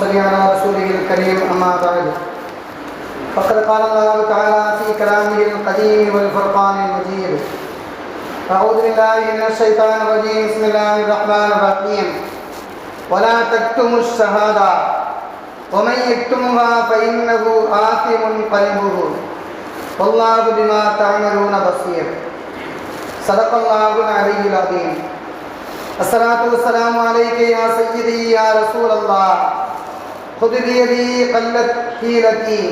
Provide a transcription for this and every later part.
صل على رسوله الكريم أما بعد فقد قال الله تعالى في كلامه القديم والفرقان المجيد أعوذ بالله من الشيطان الرجيم بسم الله الرحمن الرحيم ولا تكتموا الشهادة ومن يكتمها فإنه آثم قلبه والله بما تعملون بصير صدق الله العلي العظيم الصلاة والسلام عليك يا سيدي يا رسول الله خذ بيدي قلت حيلتي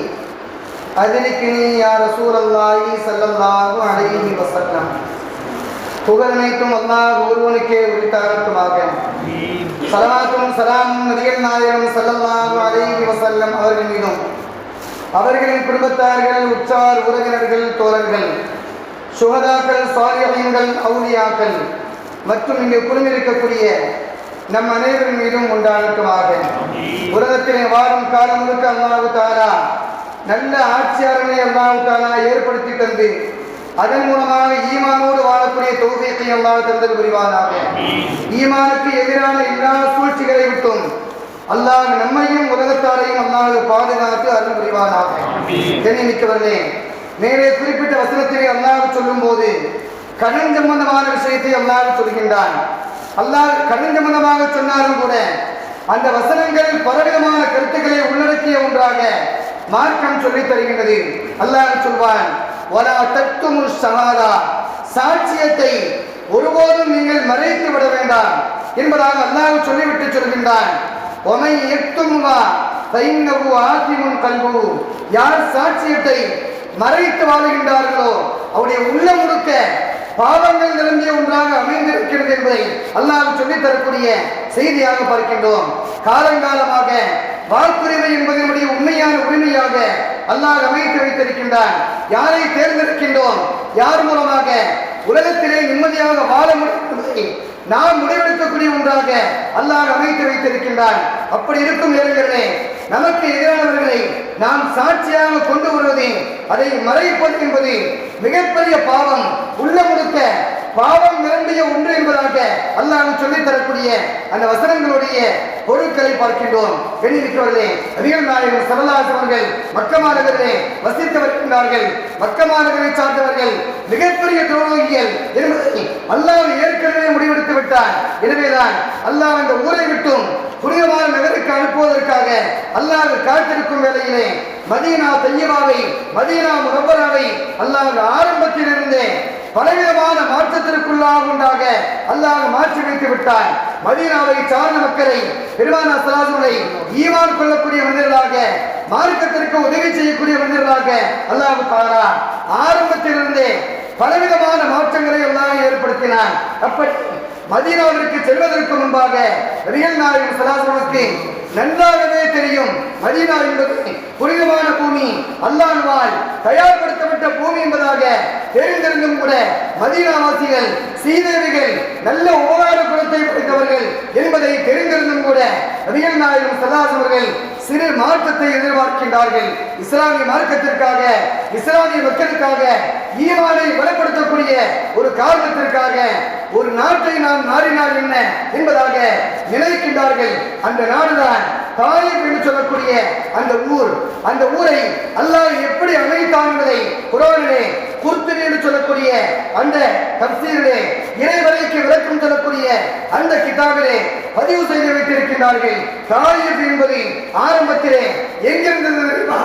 أدركني يا رسول الله صلى الله عليه وسلم புகழனைத்தும் அல்லாஹ் ஒருவனுக்கே உரித்தாகட்டுமாக. ஸலவாத்தும் ஸலாமும் நபிகள் நாயகம் ஸல்லல்லாஹு அலைஹி வஸல்லம் அவர்கள் மீதும் அவர்களின் குடும்பத்தார்கள் உற்றார் உறவினர்கள் தோழர்கள் சுஹதாக்கள் சாலிஹீன்கள் அவுலியாக்கள் மற்றும் இங்கு குழுமிருக்கக்கூடிய நம் அனைவரின் மீதும் உண்டாகட்டுமாக. உலகத்திலே வாழும் காலம் முழுக்க அல்லாஹ் தஆலா நல்ல ஆட்சியாளர்களை அல்லாஹ் தஆலா ஏற்படுத்தி தந்து அதன் மூலமாக ஈமானோடு வாழக்கூடிய தௌஃபீகை அல்லாஹ் தந்தல் புரிவானாக. ஈமானுக்கு எதிரான எல்லா சூழ்ச்சிகளை விட்டும் அல்லாஹ் நம்மையும் உலகத்தாரையும் அல்லாஹ் பாதுகாத்து அருள் புரிவானாக. கண்ணியமிக்கவர்களே, மேலே குறிப்பிட்ட வசனத்திலே அல்லாஹ் சொல்லும் போது கடன் சம்பந்தமான விஷயத்தை அல்லாஹ் சொல்கின்றான். அல்லாஹ் கடன் சம்பந்தமாக சொன்னாலும் கூட அந்த வசனங்கள் பலவிதமான கருத்துக்களை உள்ளடக்கிய ஒன்றாக மார்க்கம் சொல்லித் தருகின்றது. அல்லாஹ் சொல்வான், வலா தக்துமு ஷஹாதா, சாட்சியத்தை ஒருபோதும் நீங்கள் மறைத்து விட வேண்டாம் என்பதாக அல்லாஹ் சொல்லிவிட்டு சொல்கின்றான். ஒமை யக்துமுஹா ஃபஇன்னஹு ஆஸிமுன் கல்புஹு, யார் சாட்சியத்தை மறைத்து வாழுகின்றார்களோ அவருடைய உள்ளம் முழுக்க பாவங்கள் நிரம்பிய ஒன்றாக அமைந்திருக்கிறது என்பதை அல்லாஹ் சொல்லித் தரக்கூடிய செய்தியாக பார்க்கின்றோம். காலங்காலமாக வாக்குரிமை என்பதனுடைய உண்மையான உரிமையாக அல்லாஹ் அமைத்து வைத்திருக்கின்றான். யாரை தேர்ந்தெடுக்கின்றோம், யார் மூலமாக உலகத்திலே நிம்மதியாக வாழ முடியும் நாம் முடிவெடுக்கக்கூடிய ஒன்றாக அல்லாஹ் அமைத்து வைத்திருக்கின்றான். அப்படி இருக்கும் நேரங்களிலே நமக்கு எதிரானவர்களை நாம் சாட்சியாக கொண்டு வருவது, அதை மறைப்பது என்பது மிகப்பெரிய பாவம், உள்ள முழுக்க பாவம் நிரம்பிய ஒன்று என்பதாக அல்லாஹ் சொல்லித் தரக்கூடிய அந்த வசனங்களுடைய பொருட்களை பார்க்கின்றோம். வெளியிருக்கிறவர்களே, நபிகள் நாயகம் ஸல்லல்லாஹு அலைஹி அவர்கள் மக்கா மாநகரிலே வசித்து வருகின்றார்கள். மக்கா மாநகரை சார்ந்தவர்கள் மிகப்பெரிய துரோகிகள் என்பதை அல்லாஹ் ஏற்கனவே முடிவெடுத்து விட்டான். எனவேதான் அல்லாஹ் அந்த ஊரை விட்டும் புனிதமான நகருக்கு அனுப்புவதற்காக அல்லாஹ் காத்திருக்கும் வேளையிலே மதீனா தய்யிபாவை, மதீனா முனவ்வராவை அல்லாஹ் ஆரம்பத்திலிருந்தே பலவிதமான மாற்றத்திற்குள்ளாக உண்டாக அல்லாஹ் மாற்றி வைத்து விட்டான். மதீனாவை சார்ந்த மக்களை பெருமானார் ஸல்லல்லாஹு அலைஹி வஸல்லம் ஈமான் கொள்ளக்கூடிய மனிதர்களாக, மார்க்கத்திற்கு உதவி செய்யக்கூடிய மனிதர்களாக அல்லாஹ் தஆலா ஆரம்பத்திலிருந்தே பலவிதமான மாற்றங்களை அல்லாஹ் ஏற்படுத்தினான். அப்படி மதீனாவிற்கு செல்வதற்கு முன்பாக நபிகள் நாயகம் ஸல்லல்லாஹு அலைஹி வஸல்லம் நன்றாகவே தெரியும், மதீனா என்பது புனிதமான பூமி, அல்லாஹ்வால் தயார்படுத்தப்பட்ட பூமி என்பதாக தெரிந்திருந்தும் கூட மதீனாவாசிகள் சீதேவிகள் நல்ல உபகார குணத்தை படைத்தவர்கள் என்பதை தெரிந்திருந்தும் கூட நபிகள் நாயகம் ஸல்லல்லாஹு அலைஹி அவர்கள் சிறு மாற்றத்தை எதிர்பார்க்கின்றார்கள். இஸ்லாமிய மார்க்கத்திற்காக, இஸ்லாமிய மக்களுக்காக, ஈமானை பலப்படுத்தக்கூடிய ஒரு காரணத்திற்காக ஒரு நாட்டை நாம் நாடினால் என்ன என்பதாக நினைக்கின்றார்கள். அந்த நாடுதான் தாயிப் என்று சொல்லக்கூடிய அந்த ஊர். அந்த ஊரை அல்லாஹ் எப்படி அமைத்தான் என்பதை குர்ஆனிலே குர்துபி என்று சொல்லக்கூடிய அந்த தஃசீரிலே இறைவரைக்கு விளக்கம் சொல்லக்கூடிய அந்த கிதாபிலே பதிவு செய்து வைத்திருக்கிறார்கள். தாயிப் என்பது ஆரம்பத்திலே எங்கிருந்தது தெரியுமா?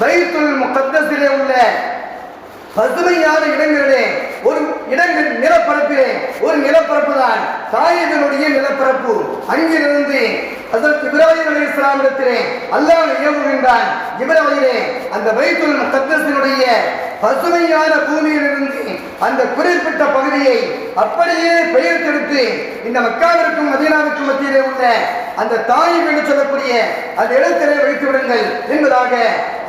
பைத்துல் முகத்தஸிலே உள்ள பசுமையான இடங்களிலே ஒரு இடங்கள் நிலப்பரப்பிலே ஒரு நிலப்பரப்பு தான் தாயினுடைய நிலப்பரப்பு. அங்கிருந்து ஹஜ்ரத் இப்ராஹிம் அலைஹிஸ்ஸலாம் இடத்திலே அல்லாஹ் ஏவுகின்றான். இப்ராஹிமே அந்த பைத்துல் முகத்தஸினுடைய பசுமையான பூமியிலிருந்து அந்த குறிப்பிட்ட பகுதியை அப்படியே பெயர்த்தெடுத்து இந்த மக்காவிற்கும் மதீனாவிற்கும் மத்தியிலே உள்ள அந்த தாயிப் என்று சொல்லக்கூடிய அந்த இடத்திலே வைத்து விடுங்கள் என்பதாக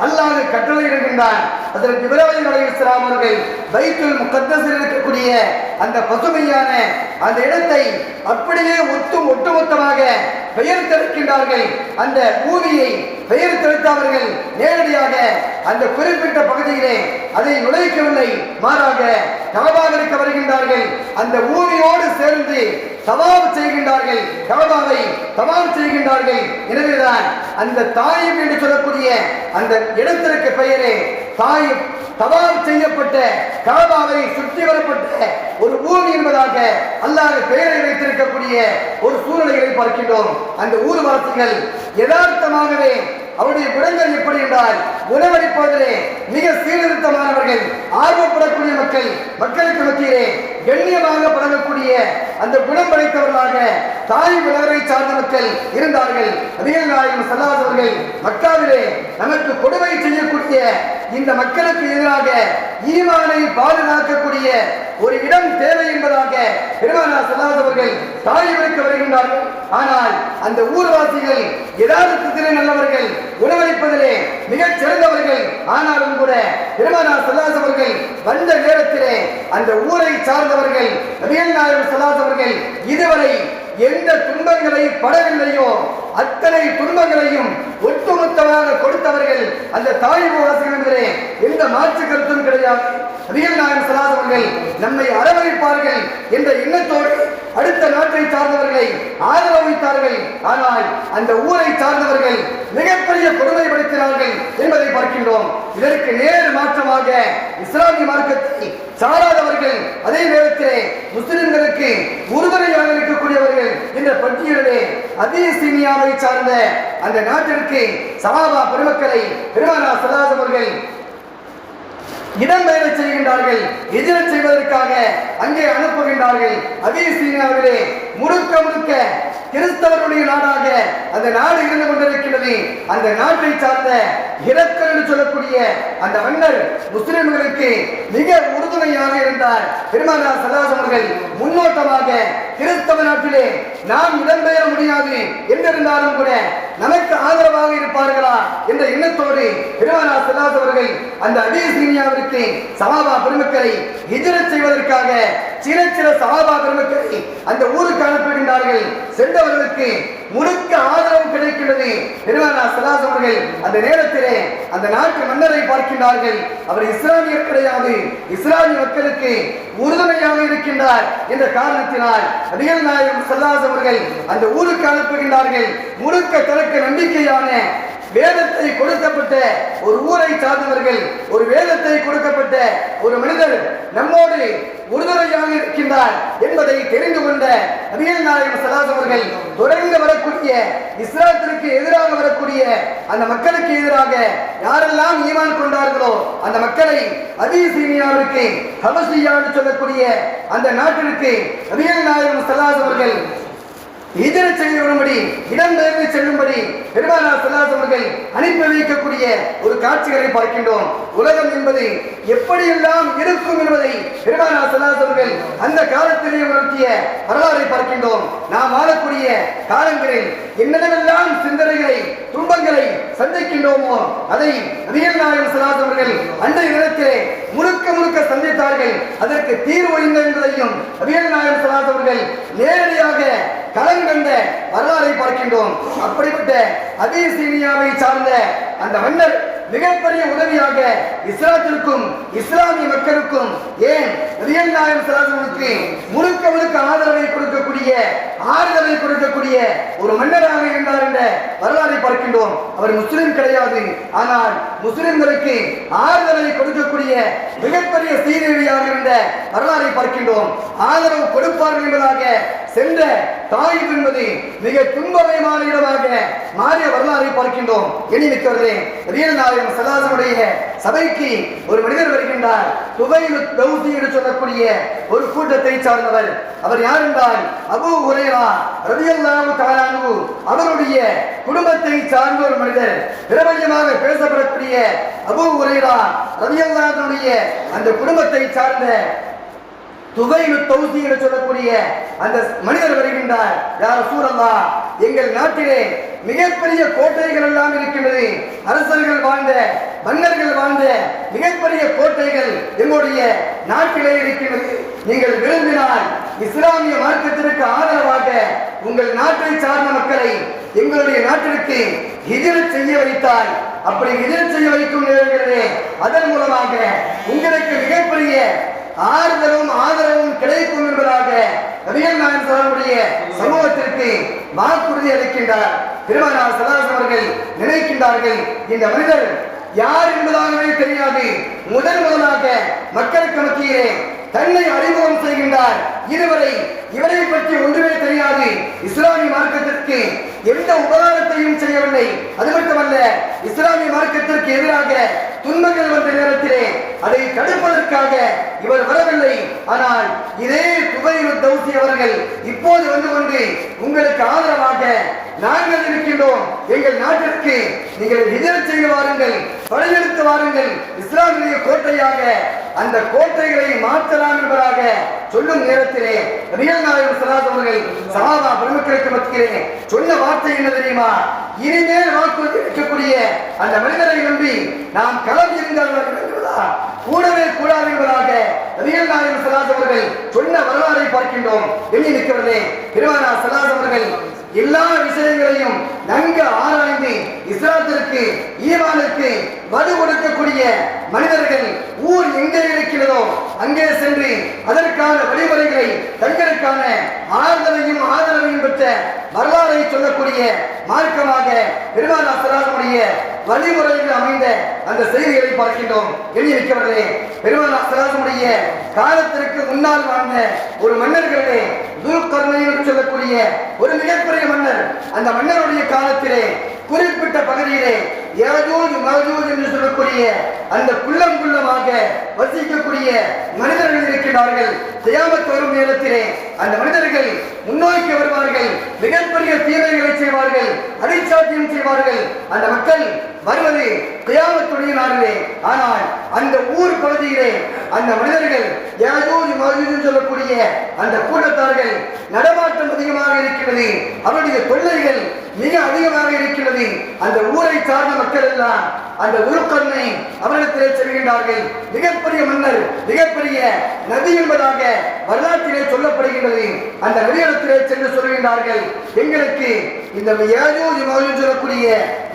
அல்லாஹ் கட்டளையிடுகின்றான். ஹஜ்ரத் இப்ராஹிம் அலைஹிஸ்ஸலாம் அவர்கள் பைத்துல் முகத்தஸில் இருக்கக்கூடிய அந்த பசுமையான அந்த இடத்தை அப்படியே ஒட்டுமொத்தமாக பெயர் தெளிக்கின்றார்கள். அந்த பூமியை பெயர் தெளித்தவர்கள் நேரடியாக அந்த குறிப்பிட்ட பகுதியிலே அதை நுழைக்கவில்லை, மாறாக கஅபாவிற்கு வருகின்றார்கள். அந்த பூமியோடு சேர்ந்து தவாப் செய்கின்றார்கள், கஅபாவை தவாப் செய்கின்றார்கள். எனவேதான் அந்த தாயிப் என்று சொல்லக்கூடிய அந்த இடத்திற்கு பெயரே தாயிப். தவாப் செய்யப்பட்ட கஅபாவை சுற்றி வரப்பட்ட ஒரு பூமி என்பதாக அல்லாஹ் பெயரை வைத்திருக்கக்கூடிய ஒரு சூழ்நிலைகளை பார்க்கின்றோம். அந்த ஊர்வாசிகள் யதார்த்தமாகவே அவருடைய குணங்கள் எப்படி என்றால் உணவளிப்பதிலே மிக சீர்திருத்தமானவர்கள், ஆர்வப்படக்கூடிய மக்களுக்கு மத்தியிலே கண்ணியமாக பழகக்கூடிய அந்த குணம் படைத்தவர்களாக தாய் விலகரை சார்ந்த மக்கள் இருந்தார்கள். நபிகள் நாயகம் ஸல்லல்லாஹு அலைஹி வஸல்லம் மக்காவிலே நமக்கு கொடுமை செய்யக்கூடிய இந்த மக்களுக்கு எதிராக ஈமானை பாதுகாக்கக்கூடிய ஒரு இடம் தேவை என்பதாக பெருமானார் ஸல்லல்லாஹு அலைஹி வஸல்லம் தாயிற்கு வருகின்றார்கள். ஆனால் அந்த ஊர்வாசிகள் யதார்த்தத்திலே நல்லவர்கள், உணவளிப்பதிலே மிகச் சிறந்தவர்கள். ஆனாலும் கூட பெருமானார் ஸல்லல்லாஹு அலைஹி வஸல்லம் வந்த நேரத்திலே அந்த ஊரை சார்ந்தவர்கள் நபிகள் நாயகம் ஸல்லல்லாஹு அலைஹி வஸல்லம் இதுவரை எந்த துன்பங்களை படவில்லையோ அத்தனை துன்பங்களையும் ஒட்டுமொத்தமாக கொடுத்தவர்கள் அந்த தாய்வாசிகள் என்பதிலே எந்த மாற்று கருத்தும் கிடையாது. நபிகள் நாயகம் ஸல்லல்லாஹு அலைஹி வஸல்லம் நம்மை அரவணைப்பார்கள் என்ற எண்ணத்தோடு அடுத்த நாட்டை சார்ந்தவர்களை ஆதரவளித்தார்கள். ஆனால் அந்த ஊரை சார்ந்தவர்கள் மிகப்பெரிய கொடுமைப்படுத்தினார்கள் என்பதை பார்க்கின்றோம். இதற்கு நேர் மாற்றமாக இஸ்லாமிய மார்க்கத்தை சாராதவர்கள், அதே நேரத்திலே முஸ்லிம்களுக்கு உறுதுணையாக இருக்கக்கூடியவர்கள் என்ற பட்டியலிலே அபிசீனியாவை சார்ந்த அந்த நாட்டிற்கு சஹாபா பெருமக்களை பெருமானார் ஸல்லல்லாஹு அலைஹி வஸல்லம் இடம்பெயர செய்கின்றார்கள், ஹிஜ்ரத் செய்வதற்காக அங்கே அனுப்புகின்றார்கள். அபிசீனியாவிலே முழுக்க கிறிஸ்தவருடைய நாடாக அந்த நாடு இருந்து கொண்டிருக்கிறது. அந்த நாட்டை சார்ந்த ஹிரக்கல் என்று சொல்லக்கூடிய அந்த மன்னர் முஸ்லிம்களுக்கு மிக உறுதுணையாக இருந்தார். பெருமானார் ஸல்லல்லாஹு அலைஹி வஸல்லம் முன்னோட்டமாக கிறிஸ்தவ நாட்டிலே நாம் இடம்பெயர முடியாது என்றிருந்தாலும் கூட நமக்கு ஆதரவாக இருப்பார்களா என்ற எண்ணத்தோடு பெருமானார் ஸல்லல்லாஹு அலைஹி வஸல்லம் அந்த அபிசீனியாவிற்கு சஹாபா பெருமக்களை ஹிஜ்ரத் செய்வதற்காக சில சஹாபா பெருமக்களை அந்த ஊருக்கு அனுப்புகின்றார்கள். சென்றவர்களுக்கு முழுக்க ஆதரவு கிடைக்கிறது. பெருமானார் ஸல்லல்லாஹு அலைஹி வஸல்லம் அந்த நேரத்திலே அந்த நாட்டு மன்னரை பார்க்கின்றார்கள். அவர் இஸ்லாமியர் கிடையாது, இஸ்லாமிய மக்களுக்கு உறுதுணையாக இருக்கின்றார் என்ற காரணத்தினால் நபிகள் நாயகம் ஸல்லல்லாஹு அலைஹி வஸல்லம் அந்த ஊருக்கு அனுப்புகின்றார்கள். முழுக்க தனக்கு நம்பிக்கையான வேதத்தை கொடுக்கப்பட்ட ஒரு ஊரை சார்ந்தவர்கள், ஒரு வேதத்தை கொடுக்கப்பட்ட ஒரு மனிதர் நம்மோடு உறுதுணையாக இருக்கின்றார் என்பதை தெரிந்து கொண்ட நபிகள் நாயகம் ஸல்லல்லாஹு அலைஹி வஸல்லம் தொடர்ந்து வரக்கூடிய இஸ்லாத்திற்கு எதிராக வரக்கூடிய அந்த மக்களுக்கு எதிராக யாரெல்லாம் ஈமான் கொண்டார்களோ அந்த மக்களை அபிசீனியாவிற்கு, ஹபஷியா என்று சொல்லக்கூடிய அந்த நாட்டிற்கு நபிகள் நாயகம் ஸல்லல்லாஹு அலைஹி வஸல்லம் ஹிஜ்ரத் செய்து வரும்படி, இடம்பெயர்ந்து செல்லும்படி பெருமானார் ஸல்லல்லாஹு அலைஹி வஸல்லம் அனுப்பி வைக்கக்கூடிய ஒரு காட்சிகளை பார்க்கின்றோம். உலகம் என்பது எப்படியெல்லாம் இருக்கும் என்பதை பெருமானார் ஸல்லல்லாஹு அலைஹி வஸல்லம் அந்த காலத்திலே உணர்த்திய வரலாறை பார்க்கின்றோம். நாம் வாழக்கூடிய காலங்களில் என்னென்னவெல்லாம் சிந்தனைகளை, துன்பங்களை சந்திக்கின்றோமோ அதை நபிகள் நாயகம் ஸல்லல்லாஹு அலைஹி வஸல்லம் அன்றைய நேரத்திலே முழுக்க சந்தித்தார்கள். அதற்கு தீர்வு என்ன என்பதையும் நபிகள் நாயகம் ஸல்லல்லாஹு அலைஹி வஸல்லம் நேரடியாக களங்கண்ட வரலாறை பார்க்கின்றோம். அப்படிப்பட்ட அபிசீனியாவை சார்ந்த அந்த மன்னர் மிகப்பெரிய உதவியாக இஸ்லாத்திற்கும் இஸ்லாமிய மக்களுக்கும், ஏன் நபிகள் நாயகம் ஸல்லல்லாஹு அலைஹி வஸல்லம் முழுக்க ஆதரவை கொடுக்கக்கூடிய, ஆறுதலை கொடுக்கக்கூடிய ஒரு மன்னராக இருந்தார் என்ற வரலாறை பார்க்கின்றோம். அவர் முஸ்லிம் கிடையாது, ஆனால் முஸ்லிம்களுக்கு ஆறுதலை கொடுக்கக்கூடிய மிகப்பெரிய சீர்திருத்தமாக இருந்த வரலாறை பார்க்கின்றோம். ஆதரவு கொடுப்பார்கள் என்பதாக சென்ற தாயிப் என்பது மிக துன்பமயமான இடமாக மாறிய வரலாறை பார்க்கின்றோம். எண்ணிமிக்கவர்களே, நபிகள் நாயகம் ஸல்லல்லாஹு அலைஹி வஸல்லம் சபைக்கு ஒரு மனிதர் வருகின்றார். துபைலுத் தௌசி என்று சொல்லக்கூடிய ஒரு கூட்டத்தை சார்ந்தவர். அவர் யார் என்றால் அபூ ஹுரைரா ரலியல்லாஹு தஆலா அன்ஹு அவருடைய குடும்பத்தை சார்ந்த ஒரு மனிதர். பிரபல்யமாக பேசப்படக்கூடிய அபூ ஹுரைரா ரலியல்லாஹு அன்ஹுடைய அந்த குடும்பத்தை சார்ந்த துபைலுத் தௌசி என்று சொல்லக்கூடிய அந்த மனிதர் வருகின்றார். யா ரசூலல்லாஹ், எங்கள் நாட்டிலே மிகப்பெரிய கோட்டைகள் எல்லாம் இருக்கின்றது. அரசர்கள் வாழ்ந்த, மன்னர்கள் வாழ்ந்த மிகப்பெரிய கோட்டைகள் எங்களுடைய நாட்டிலே இருக்கின்றது. நீங்கள் விரும்பினால் இஸ்லாமிய மார்க்கத்திற்கு ஆதரவாக உங்கள் நாட்டை சார்ந்த மக்களை எங்களுடைய நாட்டிற்கு ஹிஜ்ரத் செய்ய வைத்தால், அப்படி ஹிஜ்ரத் செய்ய வைக்கும் நேரங்களே அதன் மூலமாக உங்களுக்கு மிகப்பெரிய ஆறுதலும் ஆதரவும் கிடைக்கும் என்பதாக நபிகள் நாயகம் ஸல்லல்லாஹு சமூகத்திற்கு வாக்குறுதி அளிக்கின்றார். பெருமானார் ஸல்லல்லாஹு அவர்கள் நினைக்கின்றார்கள், இந்த மனிதர் யார் என்பதாகவே தெரியாது, முதலாக மக்களுக்கு மத்தியிலே தன்னை அறிமுகம் செய்கின்றார். இதுவரை இவரை பற்றி ஒன்றுமே தெரியாது, இஸ்லாமிய மார்க்கத்திற்கு எந்த உபகாரத்தையும் செய்யவில்லை. அது மட்டுமல்ல, இஸ்லாமிய மார்க்கத்திற்கு எதிராக துன்பங்கள் வந்த நேரத்திலே அதை தடுப்பதற்காக இவர் வரவில்லை. ஆனால் இதே துபைல் தௌசி அவர்கள் இப்போது வந்து கொண்டு உங்களுக்கு ஆதரவாக நாங்கள் இருக்கின்றோம், எங்கள் நாட்டிற்கு நீங்கள் ஹிஜ்ரத் செய்ய வாருங்கள், படையெடுத்து வாருங்கள், இஸ்லாமிய கோட்டையாக அந்த கோட்டைகளை மாற்றலாம் என்பதாக சொல்லும் நேரத்திலே நபிகள் நாயகம் ஸல்லல்லாஹு அவர்கள் சஹாபா பெருமக்களுக்கு மத்தியிலே சொன்ன வார்த்தை என்ன தெரியுமா? இனிமேல் வாக்குறுதி அளிக்கக்கூடிய அந்த மனிதரை நம்பி நாம் களம் இருந்தால் கூடவே கூடாது என்பதாக நபிகள் நாயகம் ஸல்லல்லாஹு அவர்கள் சொன்ன வரலாறை பார்க்கின்றோம். எண்ணி நிற்கிறதே, பெருமானார் ஸல்லல்லாஹு அவர்கள் எல்லா விஷயங்களையும் நன்கு ஆராய்ந்து இஸ்லாத்திற்கு ஈமானுக்கு வலு கொடுக்கக்கூடிய மனிதர்கள் ஊர் எங்கே இருக்கிறதோ அங்கே சென்று அதற்கான வழிமுறைகளை தங்களுக்கான ஆறுதலையும் ஆதரவையும் பெற்ற வரலாறை சொல்லக்கூடிய மார்க்கமாக பெருமானார் ஸல்லல்லாஹு வழிமுறைகள் அமைந்த அந்த செய்திகளை பார்க்கின்றோம். எண்ணி வைக்கவர்களே, பெருமானார் ஸல்லல்லாஹு காலத்திற்கு முன்னால் வாழ்ந்த ஒரு மன்னர்களே துல்கர்னைன் சொல்லக்கூடிய ஒரு மிகப்பெரிய மன்னர். அந்த மன்னருடைய காலத்திலே குறிப்பிட்ட பகுதியிலே யாஜூஜ் மாஜூஜ் என்று சொல்லக்கூடிய அந்த குள்ளமாக வசிக்கக்கூடிய மனிதர்கள் இருக்கிறார்கள். கியாமத் வரும் நேரத்திலே அந்த மனிதர்கள் முன்னோக்கி வருவார்கள், மிகப்பெரிய தீமைகளை செய்வார்கள், அடிச்சாட்டியம் செய்வார்கள். அந்த மக்கள் வருவது கியாமத்துடைய நாளிலே. ஆனால் அந்த ஊர் பகுதியிலே அந்த மனிதர்கள் யாஜூஜ் மாஜூஜ் சொல்லக்கூடிய அந்த கூட்டத்தார்கள் நடமாட்டம் அதிகமாக இருக்கிறது, அவருடைய தொல்லைகள் மிக அதிகமாக இருக்கிறது. அந்த ஊரை சார்ந்த மக்கள் எல்லாம் அந்த உருக்கண்ணை அவரிடத்திலே செல்கின்றார்கள். மிகப்பெரிய மன்னர், மிகப்பெரிய நதி என்பதாக வரலாற்றிலே சொல்லப்படுகின்றது. அந்த நதியிடத்திலே சென்று சொல்கின்றார்கள், எங்களுக்கு இந்த யாஜூஜ் மாஜூஜ் சொல்லக்கூடிய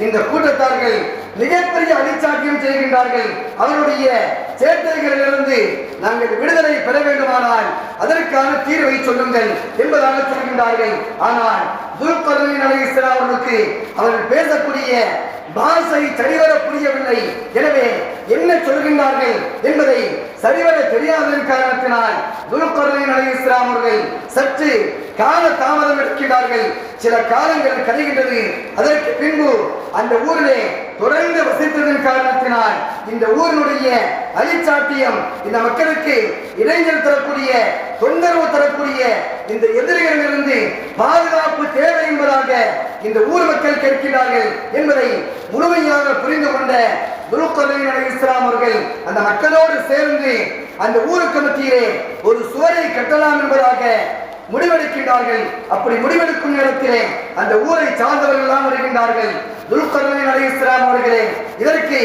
இந்த கூட்டத்தார்கள் மிகப்பெரிய அடிச்சாட்டியம் செய்கின்றார்கள். அவருடைய சேட்டைகளிலிருந்து நாங்கள் விடுதலை பெற வேண்டுமானால் அதற்கான தீர்வை சொல்லுங்கள் என்பதாக சொல்கின்றார்கள். ஆனால் துல்கர்னைன் அலைஹிஸ்ஸலாம் அவர்களுக்கு அவர்கள் பேசக்கூடிய பாஷை சரிவர புரியவில்லை. எனவே என்ன சொல்கின்றார்கள் என்பதை சரிவர தெரியாததன் காரணத்தினால் துல்கர்னைன் அலைஹிஸ்ஸலாம் அவர்கள் சற்று கால தாமதம் எடுக்கிறார்கள். சில காலங்கள் கழிகின்றது. அதற்கு பின்பு அந்த ஊரிலே தொடர்ந்து வசித்ததன் காரணத்தினால் இந்த ஊரினுடைய அழிச்சாட்டியம் இந்த மக்களுக்கு இடைஞ்சல் தரக்கூடிய, தொந்தரவு தரக்கூடிய இந்த எதிரிகளிலிருந்து பாதுகாப்பு தேவை என்பதாக இந்த ஊர் மக்கள் கேட்கிறார்கள் என்பதை முழுமையாக புரிந்து கொண்ட துல்கர்னைன் அலைஹிஸ்ஸலாம் அவர்கள் அந்த மக்களோடு சேர்ந்து அந்த ஊருக்கு மத்தியிலே ஒரு சுவரை கட்டலாம் என்பதாக முடிவெடுக்கின்றார்கள். அப்படி முடிவெடுக்கும் நேரத்திலே அந்த ஊரை சார்ந்தவர்கள் எல்லாம் வருகின்றார்கள். துல்கர்னைன் அலைஹிஸ்ஸலாம் அவர்களே, இதற்கு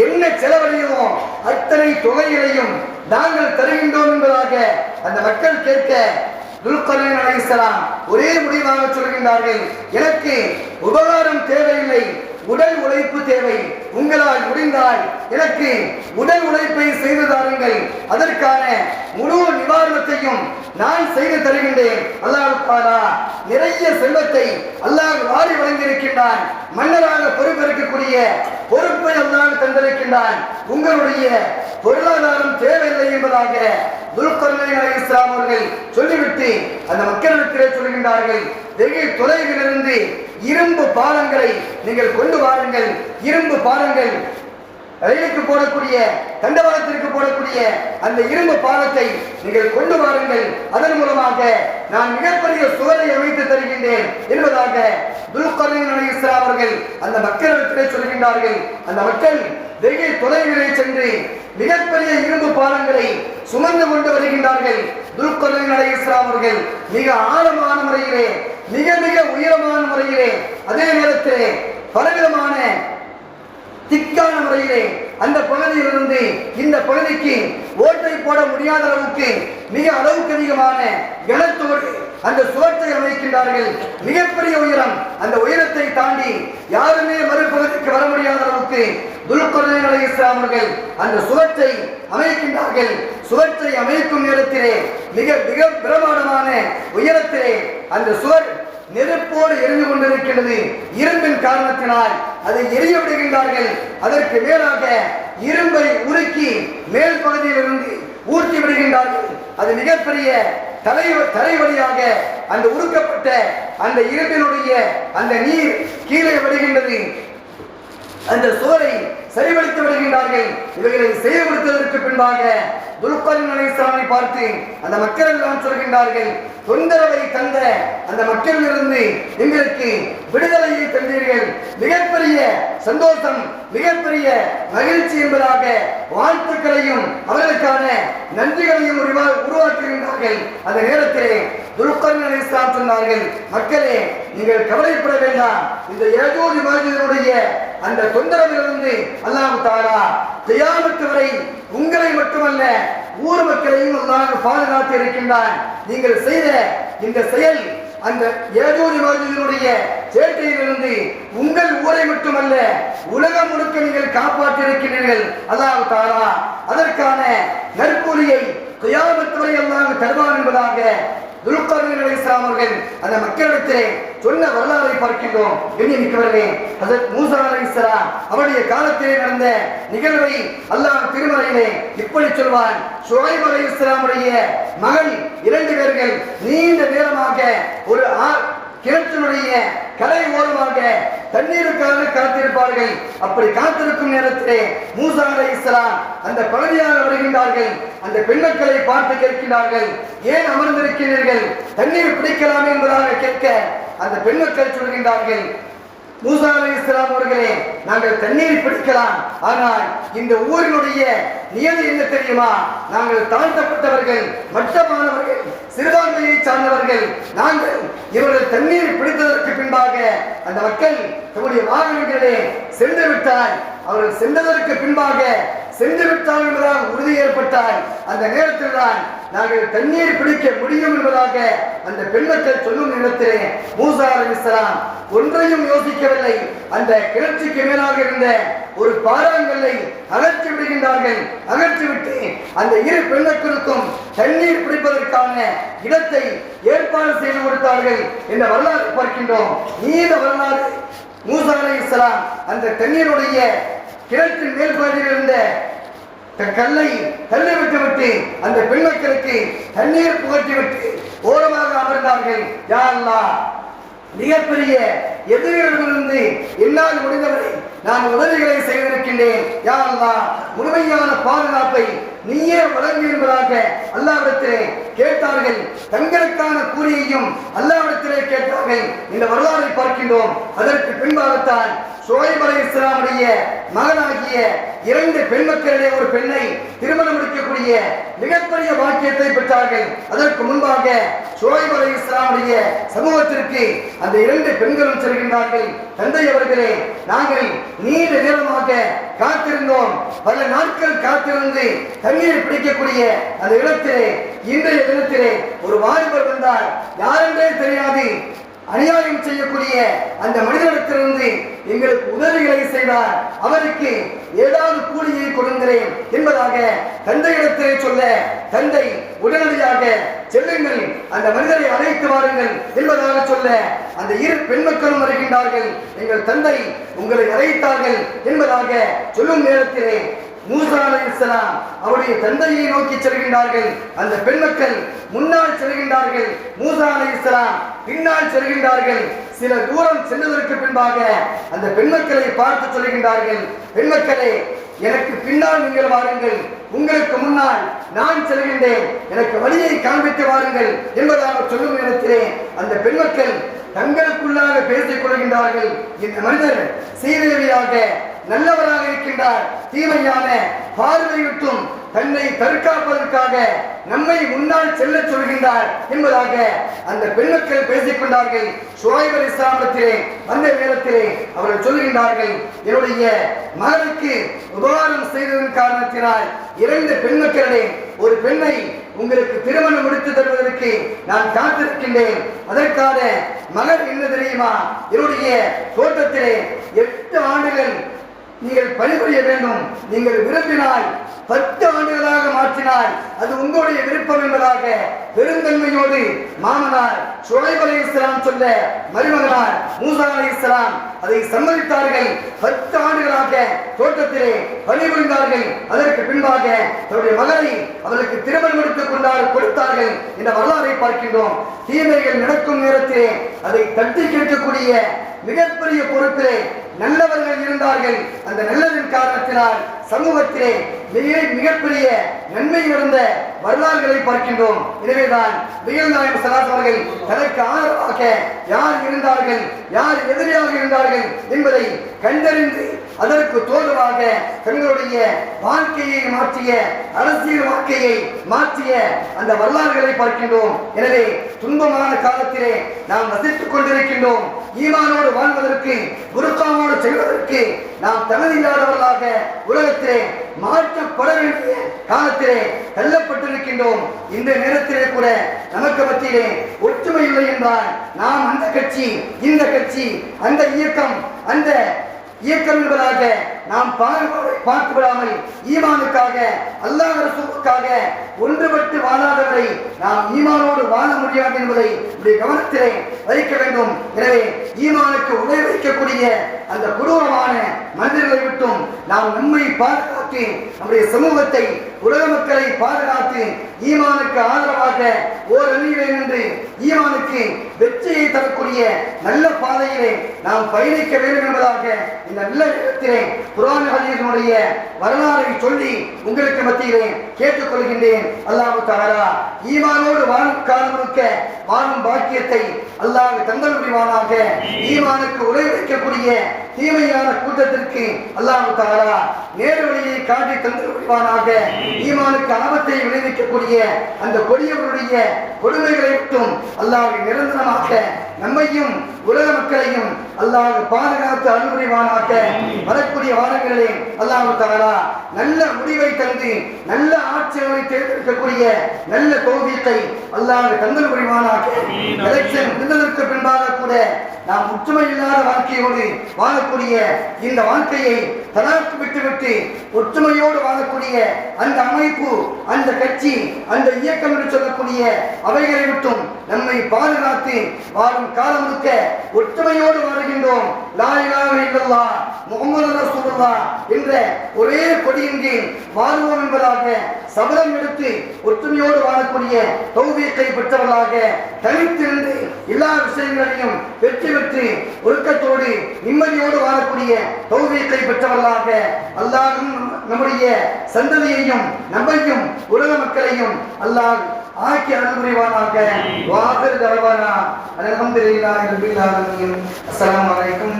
என்ன செலவழியுமோ அத்தனை தொகைகளையும் நாங்கள் தருகின்றோம் என்பதாக அந்த மக்கள் கேட்க துல்கர்னைன் அலைஹிஸ்ஸலாம் ஒரே முடிவாக சொல்கின்றார்கள், எனக்கு உபகாரம் தேவையில்லை, உடல் உழைப்பு தேவை. உங்களால் முடிந்தால் எனக்கு உடல் உழைப்பை செய்து தாருங்கள், அதற்கான முழு நிவாரணத்தையும் நான் செய்து தருகின்றேன். அல்லாஹ் தஆலா நிறைய செல்வத்தை அல்லாஹ் வாரி வழங்கியிருக்கின்றான். மன்னராக பொறுப்பேற்கக்கூடிய பொறுப்பை அல்லாஹ் தந்திருக்கின்றான். உங்களுடைய பொருளாதாரம் தேவையில்லை என்பதாக துல்கர்னைன் அலைஹிஸ்ஸலாம் அவர்கள் சொல்லிவிட்டு அந்த மக்களிடத்திலே சொல்கின்றார்கள், வெகு தொலைவிலிருந்து இரும்பு பாலங்களை நீங்கள் கொண்டு வாருங்கள். இரும்பு பாலங்கள், ரயிலுக்கு போடக்கூடிய, தண்டவாளத்திற்கு போடக்கூடிய அந்த இரும்பு பாலத்தை நீங்கள் கொண்டு வாருங்கள். அதன் மூலமாக நான் மிகப்பெரிய சுவரை அமைத்து தருகின்றேன் என்பதாக துல்கர்னைன் அலைஹிஸ்ஸலாம் அவர்கள் அந்த மக்களிடத்திலே சொல்கின்றார்கள். அந்த மக்கள் வெகு தொலைவிலே சென்று மிகப்பெரிய இரும்பு பாலங்களை சுமந்து கொண்டு வருகின்றார்கள். துல்கர்னைன் அலைஹிஸ்ஸலாம் அவர்கள் மிக ஆழமான முறையிலே, மிக மிக உயரமான முறையிலே, அதே நேரத்திலே பலவிதமான திக்கான முறையிலே அந்த பகுதியிலிருந்து இந்த பகுதிக்கு ஓட்டை போட முடியாத அளவுக்கு மிக அளவுக்கு அதிகமான கனத்தோடு அந்த சுவற்றை அமைக்கின்றார்கள். மிகப்பெரிய உயரம். அந்த உயரத்தை தாண்டி யாருமே மறுபகுதிக்கு வர முடியாத அளவுக்கு துல்கர்னைன் அலைஹிஸ்ஸலாம் அவர்கள் அந்த சுவற்றை அமைக்கின்றார்கள். சுவற்றை அமைக்கும் நேரத்திலே மிக மிக பிரமாண்டமான உயரத்திலே அந்த சுவர் நெருப்போடு எரிந்து கொண்டிருக்கிறது. இரும்பின் காரணத்தினால் அதை எரிய விடுகின்றார்கள். அதற்கு மேலாக இரும்பை உருக்கி மேல் பகுதியிலிருந்து ஊற்றி விடுகின்றார்கள். அது மிகப்பெரிய தரை வழியாக அந்த உருக்கப்பட்ட அந்த இரும்பினுடைய அந்த நீர் கீழே விடுகின்றது. அந்த சுவரை சரிபடுத்தி விடுகின்றார்கள். இவைகளை செய்ய கொடுத்ததற்கு பின்பாக துல்கர்னைன் அலைஹிஸ்ஸலாமை பார்த்து அந்த மக்கள் எல்லாம் சொல்கின்றார்கள், தொந்தரவை தந்த அந்த மக்களிலிருந்து எங்களுக்கு விடுதலையை தந்தீர்கள். மிகப்பெரிய சந்தோஷம், மிகப்பெரிய மகிழ்ச்சி என்பதாக வாழ்த்துக்களையும் அவர்களுக்கான நன்றிகளையும் உருவாக்குகின்றார்கள். அந்த நேரத்திலே துல்கர்னைன் அலைஹிஸ்ஸலாம் சொன்னார்கள், மக்களே நீங்கள் கவலைப்பட வேண்டாம். இந்த யஜூஜ் மஜூஜுடைய அந்த தொந்தரவிலிருந்து அல்லாஹ் தஆலா கியாமத் வரை உங்களை மட்டுமல்ல ஊர் மக்களையும் அல்லாஹ் பாதுகாத்து இருக்கின்றான். நீங்கள் செய்த இந்த செயல் அந்த யஜூஜ் மஜூஜுடைய சேட்டையிலிருந்து உங்கள் ஊரை மட்டுமல்ல உலகம் முழுக்க நீங்கள் காப்பாற்றி இருக்கின்றீர்கள். அல்லாஹ் தஆலா அதற்கான நற்கூலியை கியாமத் வரை அல்லாஹ் தருவான் என்பதாக துல்கர்னைன் அலைஹிஸ்ஸலாம் அவர்கள் அந்த மக்களிடத்திலே சொன்ன வரலாறை பார்க்கின்றோம். கண்ணியமிக்கவர்களே, ஹஜ்ரத் மூசா அலைஹிஸ்ஸலாம் அவருடைய காலத்திலே நடந்த நிகழ்வை அல்லாஹ் திருமறையிலே இப்படி சொல்வான். ஷுஐப் அலைஹிஸ்ஸலாமுடைய மகள் 2 பேர்கள் நீண்ட நேரமாக ஒரு கிணற்றினுடைய கரை ஓரமாக தண்ணீருக்காக காத்திருப்பார்கள். அப்படி காத்திருக்கும் நேரத்திலே மூசா அலைஹிஸ்ஸலாம் அந்த பகுதியாக வருகின்றார்கள். அந்த பெண் மக்களை பார்த்து கேட்கிறார்கள், ஏன் அமர்ந்திருக்கிறீர்கள், தண்ணீர் பிடிக்கலாமே என்பதாக கேட்க அந்த பெண் மக்கள் சொல்கின்றார்கள், மூசா அலைஹிஸ்ஸலாம் அவர்களே, நாங்கள் தண்ணீர் பிடிக்கலாம், ஆனால் இந்த ஊரினுடைய நியதி என்ன தெரியுமா, நாங்கள் தாழ்த்தப்பட்டவர்கள், மட்டமானவர்கள், சிறுபான்மையை சார்ந்தவர்கள். நாங்கள் இவர்கள் தண்ணீர் பிடித்ததற்கு பின்பாக அந்த மக்கள் தம்முடைய வாகனங்களே சென்று விட்டால், அவர்கள் சென்றதற்கு பின்பாக சென்று விட்டால் என்பதாக உறுதி ஏற்பட்டால் அந்த நேரத்தில் தான் நாங்கள் தண்ணீர் பிடிக்க முடியும் என்பதாக அந்த பெண் மக்கள் சொல்லும் நேரத்திலே மூசா அலைஹிஸ்ஸலாம் ஒன்றையும் யோசிக்கவில்லை. அந்த கிணற்றுக்கு மேலாக இருந்த ஒரு பாறாங்கல்லை அகற்றி விடுகின்றார்கள். அகற்றிவிட்டு அந்த 2 பெண் மக்களுக்கும் தண்ணீர் பிடிப்பதற்கான இடத்தை ஏற்பாடு செய்து கொடுத்தார்கள் என்ற வரலாறு பார்க்கின்றோம். நீண்ட வரலாறு. மூசா அலைஹிஸ்ஸலாம் அந்த தண்ணீருடைய கிணற்றின் மேல் பகுதியில் இருந்த கல்லை தள்ளி விட்டுவிட்டு அந்த பெண் மக்களுக்கு தண்ணீர் புகட்டிவிட்டு ஓரமாக அமர்ந்தார்கள். யா அல்லாஹ், மிகப்பெரிய எதிரிகளிலிருந்து என்னால் முடிந்தவரை நான் உதவிகளை செய்திருக்கின்றேன். யா அல்லாஹ், முழுமையான பாதுகாப்பை நீயே வழங்கு என்பதாக அல்லாஹ்விடத்திலே கேட்டார்கள். தங்களுக்கான கூலியையும் அல்லாஹ்விடத்திலே கேட்டார்கள். இந்த வரலாறை பார்க்கின்றோம். அதற்கு பின்பாகத்தான் ஷுஐப் அலைஹிஸ்ஸலாமுடைய மகனாகிய 2 பெண் மக்களிலே ஒரு பெண்ணை திருமணம் முடிக்கக்கூடிய மிகப்பெரிய பாக்கியத்தை பெற்றார்கள். அதற்கு முன்பாக ஷுஐப் அலைஹிஸ்ஸலாமுடைய சமூகத்திற்கு அந்த 2 பெண்களும் செல்கின்றார்கள். தந்தை அவர்களே, நாங்கள் நீண்ட நேரமாக காத்திருந்தோம், பல நாட்கள் காத்திருந்து தண்ணீர் பிடிக்கக்கூடிய அந்த இடத்திலே இன்றைய தினத்திலே ஒரு வாலிபர் வந்தார். யாரென்றே தெரியாது, அநியாயம் செய்யக்கூடிய அந்த மனிதனிடத்திலிருந்து எங்களுக்கு உதவிகளை செய்தார், அவருக்கு ஏதாவது கூலியை கொடுக்கிறேன் என்பதாக தந்தையிடத்திலே சொல்ல, தந்தை உடனடியாக செல்லுங்கள், அந்த மனிதரை அழைத்து வாருங்கள் என்பதாக சொல்ல, அந்த 2 பெண் மக்களும் வருகின்றார்கள். எங்கள் தந்தை உங்களை அழைத்தார்கள் என்பதாக சொல்லும் நேரத்திலே மூசா அலைஹிஸ்ஸலாம் அவருடைய தந்தையை நோக்கி செல்கின்றார்கள். அந்த பெண் மக்கள் முன்னால் செல்கின்றார்கள், மூசா அலைஹிஸ்ஸலாம் பின்னால் செல்கின்றார்கள். சில தூரம் சென்றதற்கு பின்பாக அந்த பெண் மக்களை பார்த்து சொல்கின்றார்கள், பெண் மக்களே, எனக்கு பின்னால் நீங்கள் வாருங்கள், உங்களுக்கு முன்னால் நான் செல்கின்றேன், எனக்கு வழியை காண்பித்து வாருங்கள் என்பதாக சொல்லும் நேரத்திலே அந்த பெண் மக்கள் தங்களுக்குள்ளாக பேசிக் கொள்கின்றார்கள். இந்த மனிதர் சீதேவியாக நல்லவராக இருக்கின்றார். தீமையான பார்வை விட்டும் தன்னை தற்காப்பதற்காக நம்மை முன்னால் செல்ல சொல்கின்றார் என்பதாக அந்த பெண்மக்கள் பேசிக் கொண்டார்கள். ஷுஐப் அலைஹிஸ்ஸலாத்திலே அந்த நேரத்திலே அவர்கள் சொல்கின்றார்கள், என்னுடைய மகனுக்கு உபகாரம் செய்ததன் காரணத்தினால் 2 பெண்மக்களே, ஒரு பெண்ணை உங்களுக்கு திருமணம் முடித்து தருவதற்கு நான் காத்திருக்கின்றேன். அதற்கான மகன் என்ன தெரியுமா? என்னுடைய தோட்டத்திலே 8 ஆண்டுகள் நீங்கள் பணிபுரிய வேண்டும். நீங்கள் விரும்பினால் 10 ஆண்டுகளாக மாற்றினால் அது உங்களுடைய விருப்பம் என்பதாக பெருந்தன்மையோடு மாமனார் ஷுஐப் அலைஹிஸ்ஸலாம் சொல்ல மருமகனார் மூசா அலைஹிஸ்ஸலாம் அதை சம்மதித்தார்கள். 10 ஆண்டுகளாக தோட்டத்திலே பணிபுரிந்தார்கள். அதற்கு பின்பாக தன்னுடைய மகனை அவர்களுக்கு திருமணம் எடுத்துக் கொடுத்தார்கள் என்ற வரலாறை பார்க்கின்றோம். தீமைகள் நடக்கும் நேரத்திலே அதை தட்டி கேட்கக்கூடிய மிகப்பெரிய பொறுப்பிலே நல்லவர்கள் இருந்தார்கள். அந்த நல்லதின் காரணத்தினால் சமூகத்திலே மிகப்பெரிய நன்மை நடந்த வரலாறுகளை பார்க்கின்றோம். எனவேதான் நாயகம் ஸல்லல்லாஹு அலைஹி வஸல்லம் தனக்கு ஆதரவாக யார் இருந்தார்கள், யார் எதிரியாக இருந்தார்கள் என்பதை கண்டறிந்து அதற்கு தோதுவாக தங்களுடைய வாழ்க்கையை மாற்றிய, அரசியல் வாழ்க்கையை மாற்றிய அந்த வரலாறுகளை பார்க்கின்றோம். எனவே துன்பமான காலத்திலே நாம் வசித்துக் கொண்டிருக்கின்றோம். ஈமானோடு வாழ்வதற்கு, புர்காவோடு செல்வதற்கு நாம் தகுதியில்லாதவர்களாக உலகத்திலே மாற்றப்பட வேண்டிய காலத்திலே தள்ளப்பட்டிருக்கின்றோம். இந்த நேரத்திலே கூட நமக்கு மத்தியிலே ஒற்றுமை இல்லை என்றால் நாம் அந்த கட்சி, இந்த கட்சி, அந்த இயக்கம், அந்த இயக்கம் என்பதாக நாம் பார்த்து விடாமல் ஈமானுக்காக, அல்லாஹ் ரசூலுக்காக ஒன்றுபட்டு வாழாதவரை நாம் ஈமானோடு வாழ முடியாது என்பதை கவனத்திலே வைக்க வேண்டும். எனவே ஈமானுக்கு உதவி வைக்கக்கூடிய அந்த கொடூரமான மனிதர்களை விட்டும் நாம் நம்மை பாதுகாத்து, நம்முடைய சமூகத்தை, உலக மக்களை பாதுகாத்து ஈமானுக்கு ஆதரவாக ஓர் அணியிலே நின்று ஈமானுக்கு வெற்றியை தரக்கூடிய நல்ல பாதையிலே நாம் பயணிக்க வேண்டும் என்பதாக இந்த நல்ல நேரத்திலே குர்ஆன் ஹதீஸினுடைய வரலாறை சொல்லி உங்களுக்கு மத்தியிலே கேட்டுக்கொள்கின்றேன். அல்லாஹ் தஆலா ஈமானோடு வாழும் காலம் முழுக்க வாழும் பாக்கியத்தை அல்லாஹ் தந்தல் புரிவானாக. ஈமானுக்கு உதவி வைக்கக்கூடிய தீமையான கூட்டத்திற்கு அல்லாஹ் தஆலா நேரு வழியை காட்டி தந்தல் புரிவானாக. ஈமானுக்கு ஆபத்தை விளைவிக்கக்கூடிய அந்த கொடியவருடைய கொடுமைகளை விட்டும் அல்லாஹ் நிரந்தரமாக நம்மையும் உலக மக்களையும் அல்லாஹ் பாதுகாத்து அருள் புரிவானாக. வரக்கூடிய வாரங்களிலே அல்லாஹ் தஆலா நல்ல முடிவை தந்து நல்ல ஆட்சியை தேர்ந்தெடுக்கக்கூடிய நல்ல தௌஃபீக்கை அல்லாஹ் தந்தல் புரிவானாக. எலெக்ஷன் முடிந்ததற்கு பின்பாக கூட நாம் ஒற்றுமை இல்லாத வாழ்க்கையோடு வாழக்கூடிய இந்த வாழ்க்கையை தலாக்கு விட்டுவிட்டு ஒற்றுமையோடு வாழக்கூடிய அந்த அமைப்பு, அந்த கட்சி, அந்த இயக்கம் என்று சொல்லக்கூடிய அவைகளை விட்டும் நம்மை பாதுகாத்து வாழும் காலம் முழுக்க ஒற்றுமையோடு வாழ்கின்றோம். லா இலாஹா இல்லல்லாஹ் முஹம்மது ரசூலுல்லாஹ் என்ற ஒரே கொடியின் கீழ் வாழ்வோம் என்பதாக சபதம் எடுத்து ஒற்றுமையோடு வாழக்கூடிய தௌஃபீக்கை பெற்றவர்களாக தனித்திருந்து எல்லா விஷயங்களையும் வெற்றி பெற்று ஒழுக்கத்தோடு நிம்மதியோடு வாழக்கூடிய தௌஃபீக்கை பெற்றவர்களாக அல்லாஹ்வும் நம்முடைய சந்ததியையும் நம்மையும் உலக மக்களையும் அல்லாஹ் ஆக்கி அருள் புரிவானாக. வாஹிர் தஅவானா அல்ஹம்துலில்லாஹி ரப்பில் ஆலமீன். அஸ்ஸலாமு அலைக்கும்.